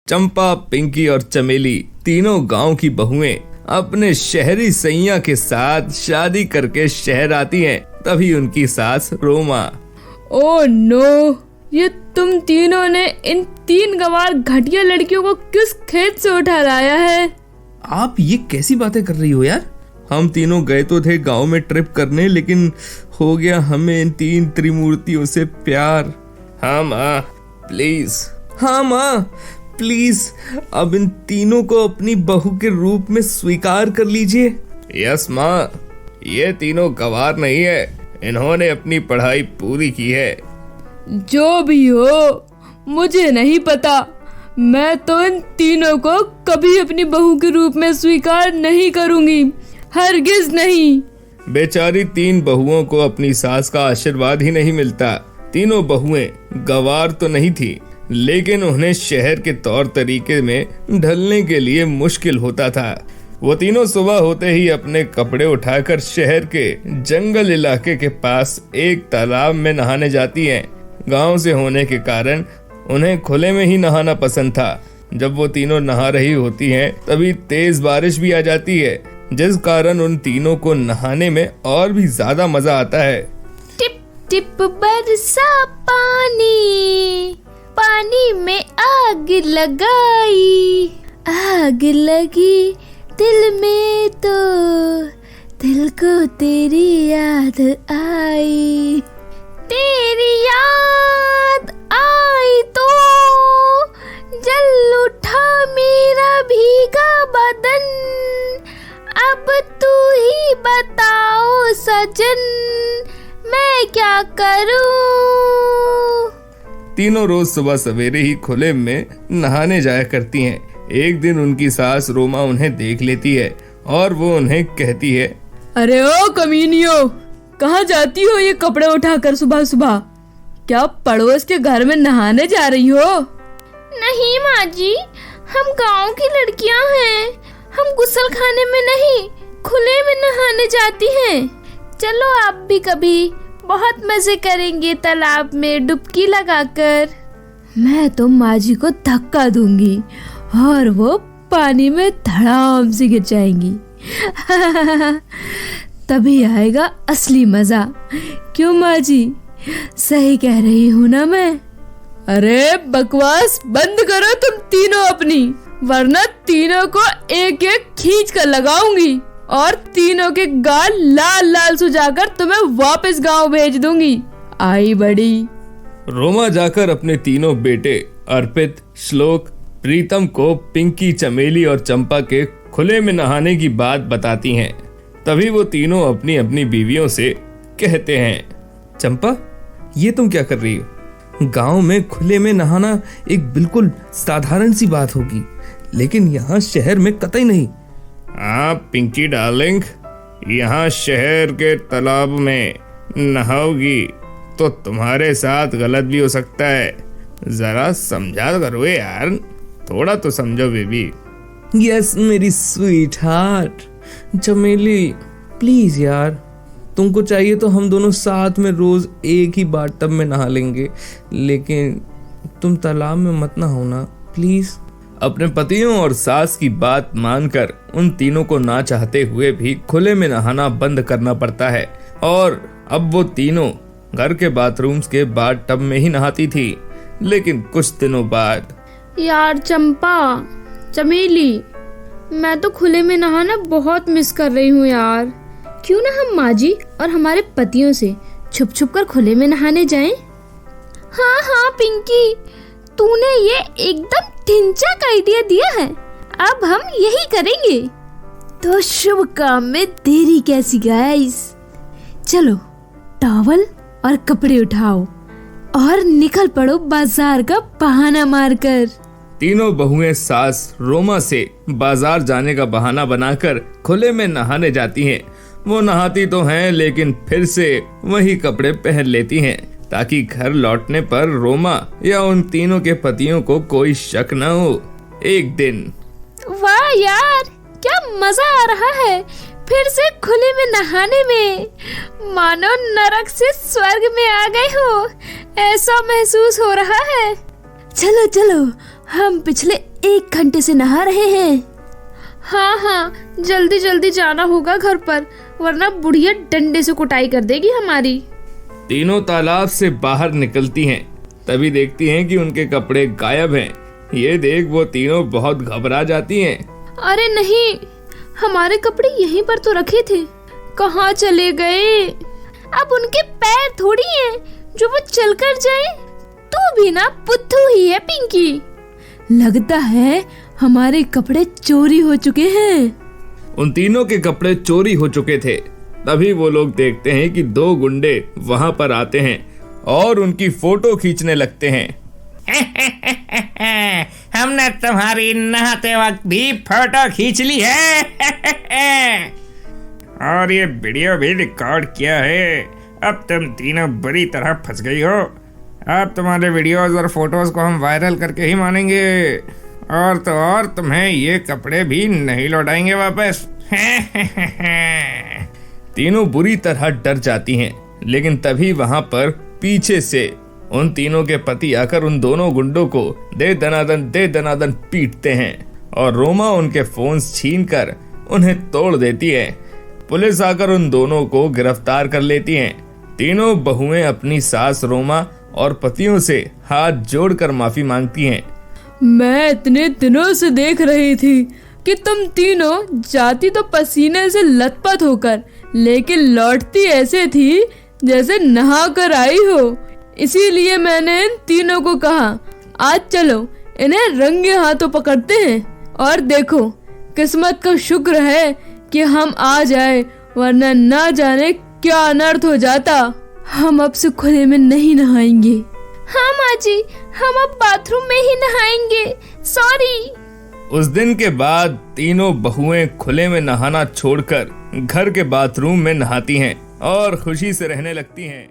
चंपा, पिंकी और चमेली तीनों गांव की बहुएं अपने शहरी सैया के साथ शादी करके शहर आती हैं। तभी उनकी सास रोमा, ओह नो, ये तुम तीनों ने इन 3 गंवार घटिया लड़कियों को किस खेत से उठा लाया है? आप ये कैसी बातें कर रही हो यार? हम तीनों गए तो थे गांव में ट्रिप करने, लेकिन हो गया हमें इन 3 त्रिमूर्तियों से प्यार। हाँ माँ प्लीज, हाँ माँ प्लीज, अब इन तीनों को अपनी बहू के रूप में स्वीकार कर लीजिए। यस माँ, ये तीनों गंवार नहीं है, इन्होंने अपनी पढ़ाई पूरी की है। जो भी हो मुझे नहीं पता, मैं तो इन तीनों को कभी अपनी बहू के रूप में स्वीकार नहीं करूंगी, हरगिज नहीं। बेचारी 3 बहुओं को अपनी सास का आशीर्वाद ही नहीं मिलता। तीनों बहुएं गंवार तो नहीं थी, लेकिन उन्हें शहर के तौर तरीके में ढलने के लिए मुश्किल होता था। वो तीनों सुबह होते ही अपने कपड़े उठाकर शहर के जंगल इलाके के पास एक तालाब में नहाने जाती हैं। गांव से होने के कारण उन्हें खुले में ही नहाना पसंद था। जब वो तीनों नहा रही होती हैं, तभी तेज बारिश भी आ जाती है, जिस कारण उन तीनों को नहाने में और भी ज्यादा मजा आता है। टिप टिप बरसा पानी, पानी में आग लगाई, आग लगी दिल में तो दिल को तेरी याद आई, तेरी याद आई तो जल उठा मेरा भीगा बदन, अब तू ही बताओ सजन मैं क्या करूं। तीनों रोज सुबह सवेरे ही खुले में नहाने जाया करती हैं। एक दिन उनकी सास रोमा उन्हें देख लेती है और वो उन्हें कहती है, अरे ओ कमीनियो, कहाँ जाती हो ये कपड़े उठाकर सुबह सुबह? क्या पड़ोस के घर में नहाने जा रही हो? नहीं माँ जी, हम गांव की लड़कियां हैं, हम गुस्ल खाने में नहीं खुले में नहाने जाती हैं। चलो आप भी कभी, बहुत मजे करेंगे तालाब में डुबकी लगाकर। मैं तो माँ जी को धक्का दूंगी और वो पानी में धड़ाम से गिर जाएंगी। तभी आएगा असली मजा। क्यों माँ जी, सही कह रही हूँ ना मैं? अरे बकवास बंद करो तुम तीनों अपनी, वरना तीनों को एक एक खींच कर लगाऊंगी और तीनों के गाल लाल लाल सुझाकर तुम्हें वापस गांव भेज दूंगी। आई बड़ी। रोमा जाकर अपने तीनों बेटे अर्पित, श्लोक, प्रीतम को पिंकी, चमेली और चंपा के खुले में नहाने की बात बताती हैं। तभी वो तीनों अपनी अपनी बीवियों से कहते हैं, चंपा ये तुम क्या कर रही हो? गांव में खुले में नहाना एक बिल्कुल साधारण सी बात होगी, लेकिन यहाँ शहर में कतई नहीं। हाँ पिंकी डार्लिंग, यहाँ शहर के तालाब में नहाओगी तो तुम्हारे साथ गलत भी हो सकता है। जरा समझा करो यार, थोड़ा तो समझो बेबी। यस मेरी स्वीट हार्ट। चमेली प्लीज यार, तुमको चाहिए तो हम दोनों साथ में रोज एक ही बाथटब में नहा लेंगे, लेकिन तुम तालाब में मत नहाओ ना प्लीज। अपने पतियों और सास की बात मानकर उन तीनों को ना चाहते हुए भी खुले में नहाना बंद करना पड़ता है और अब वो तीनों घर के बाथरूम्स के बाथटब में ही नहाती थी। लेकिन कुछ दिनों बाद, यार चंपा, चमेली, मैं तो खुले में नहाना बहुत मिस कर रही हूँ यार। क्यों ना हम माँ जी और हमारे पतियों से छुप छुप कर खुले में नहाने जाएं? हाँ हाँ पिंकी, तूने ये एकदम ढिंचाक आइडिया दिया है, अब हम यही करेंगे। तो शुभ काम में देरी कैसी गाइस? चलो टॉवल और कपड़े उठाओ और निकल पड़ो बाजार का बहाना मारकर। तीनों बहुएं सास रोमा से बाजार जाने का बहाना बनाकर खुले में नहाने जाती हैं। वो नहाती तो हैं, लेकिन फिर से वही कपड़े पहन लेती हैं ताकि घर लौटने पर रोमा या उन तीनों के पतियों को कोई शक न हो। एक दिन, वाह यार, क्या मजा आ रहा है फिर से खुले में नहाने में, मानो नरक से स्वर्ग में आ गए हो, ऐसा महसूस हो रहा है। चलो चलो, हम पिछले 1 घंटे से नहा रहे हैं। हाँ हाँ, जल्दी जल्दी जाना होगा घर पर, वरना बुढ़िया डंडे से कुटाई कर देगी हमारी। तीनों तालाब से बाहर निकलती हैं, तभी देखती हैं कि उनके कपड़े गायब हैं। ये देख वो तीनों बहुत घबरा जाती हैं। अरे नहीं, हमारे कपड़े यहीं पर तो रखे थे, कहाँ चले गए? अब उनके पैर थोड़ी हैं जो वो चलकर जाए। तू भी ना बुद्धू ही है पिंकी। लगता है हमारे कपड़े चोरी हो चुके हैं। उन तीनों के कपड़े चोरी हो चुके थे। तभी वो लोग देखते हैं कि 2 गुंडे वहां पर आते हैं और उनकी फोटो खींचने लगते हैं। हमने तुम्हारी नहाते वक्त भी फोटो खींच ली है और ये वीडियो भी रिकॉर्ड किया है। अब तुम तीनों बुरी तरह फंस गई हो। अब तुम्हारे वीडियोस और फोटोज को हम वायरल करके ही मानेंगे, और तो और तुम्हें ये कपड़े भी नहीं लौटाएंगे वापस। तीनों बुरी तरह डर जाती हैं, लेकिन तभी वहां पर पीछे से उन तीनों के पति आकर उन दोनों गुंडों को दे दनादन पीटते हैं और रोमा उनके फोन्स छीनकर उन्हें तोड़ देती है। पुलिस आकर उन दोनों को गिरफ्तार कर लेती हैं। तीनों बहुएं अपनी सास रोमा और पतियों से हाथ जोड़कर माफी मांगती हैं। मैं इतने दिनों से देख रही थी कि तुम तीनों जाती तो पसीने से लथपथ होकर, लेकिन लौटती ऐसे थी जैसे नहा कर आई हो। इसीलिए मैंने इन तीनों को कहा, आज चलो इन्हें रंगे हाथों पकड़ते हैं और देखो किस्मत का शुक्र है कि हम आ जाए, वरना ना जाने क्या अनर्थ हो जाता। हम अब से खुले में नहीं नहाएंगे। हाँ माँ जी, हम अब बाथरूम में ही नहाएंगे, सॉरी। उस दिन के बाद तीनों बहुएं खुले में नहाना छोड़कर घर के बाथरूम में नहाती हैं और खुशी से रहने लगती हैं।